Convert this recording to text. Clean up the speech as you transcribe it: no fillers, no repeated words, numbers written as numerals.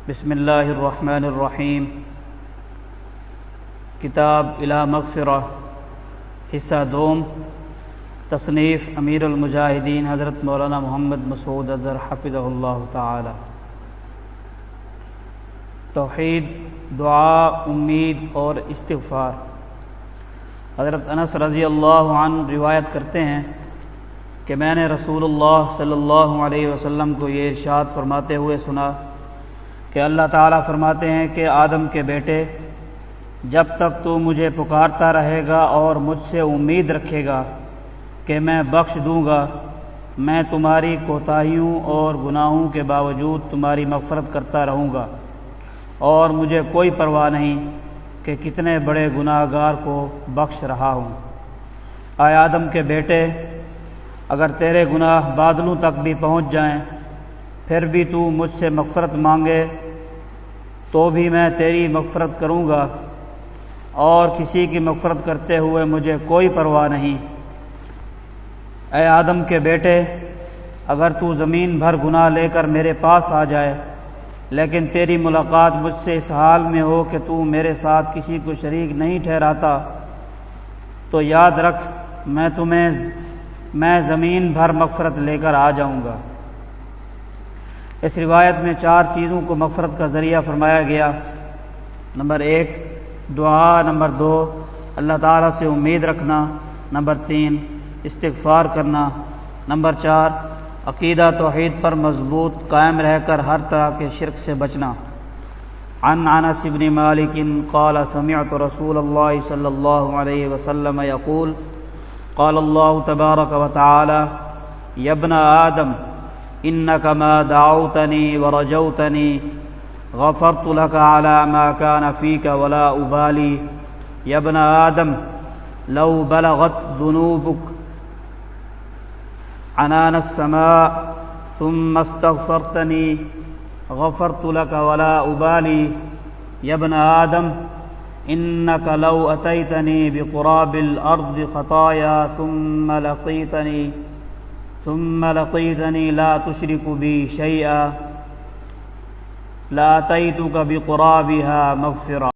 بسم اللہ الرحمن الرحیم۔ کتاب الی مغفرہ، حصہ دوم، تصنیف امیر المجاہدین حضرت مولانا محمد مسعود اظہر حفظہ اللہ تعالی۔ توحید، دعا، امید اور استغفار۔ حضرت انس رضی اللہ عنہ روایت کرتے ہیں کہ میں نے رسول اللہ صلی اللہ علیہ وسلم کو یہ ارشاد فرماتے ہوئے سنا کہ اللہ تعالیٰ فرماتے ہیں کہ آدم کے بیٹے، جب تک تو مجھے پکارتا رہے گا اور مجھ سے امید رکھے گا کہ میں بخش دوں گا، میں تمہاری کوتاہیوں اور گناہوں کے باوجود تمہاری مغفرت کرتا رہوں گا، اور مجھے کوئی پرواہ نہیں کہ کتنے بڑے گناہ گار کو بخش رہا ہوں۔ اے آدم کے بیٹے، اگر تیرے گناہ بادلوں تک بھی پہنچ جائیں، پھر بھی تو مجھ سے مغفرت مانگے تو بھی میں تیری مغفرت کروں گا، اور کسی کی مغفرت کرتے ہوئے مجھے کوئی پرواہ نہیں۔ اے آدم کے بیٹے، اگر تو زمین بھر گناہ لے کر میرے پاس آ جائے لیکن تیری ملاقات مجھ سے اس حال میں ہو کہ تو میرے ساتھ کسی کو شریک نہیں ٹھہراتا، تو یاد رکھ میں زمین بھر مغفرت لے کر آ جاؤں گا۔ اس روایت میں 4 چیزوں کو مغفرت کا ذریعہ فرمایا گیا۔ نمبر 1 دعا، نمبر 2 اللہ تعالیٰ سے امید رکھنا، نمبر 3 استغفار کرنا، نمبر 4 عقیدہ توحید پر مضبوط قائم رہ کر ہر طرح کے شرک سے بچنا۔ عن انس بن مالک قال سمعت رسول اللہ صلی اللہ علیہ وسلم یقول قال اللہ تبارک وتعالی یا ابن آدم انک ما دعوتنی ورجوتنی غفرت لك على ما كان فيك ولا أبالي يا ابن آدم لو بلغت ذنوبك عنان السماء ثم استغفرتني غفرت لك ولا أبالي يا ابن آدم إنك لو أتيتني بقراب الأرض خطايا ثم لقيتني لا تشرك بي شيئا لأتيتك بقرابها مغفرة۔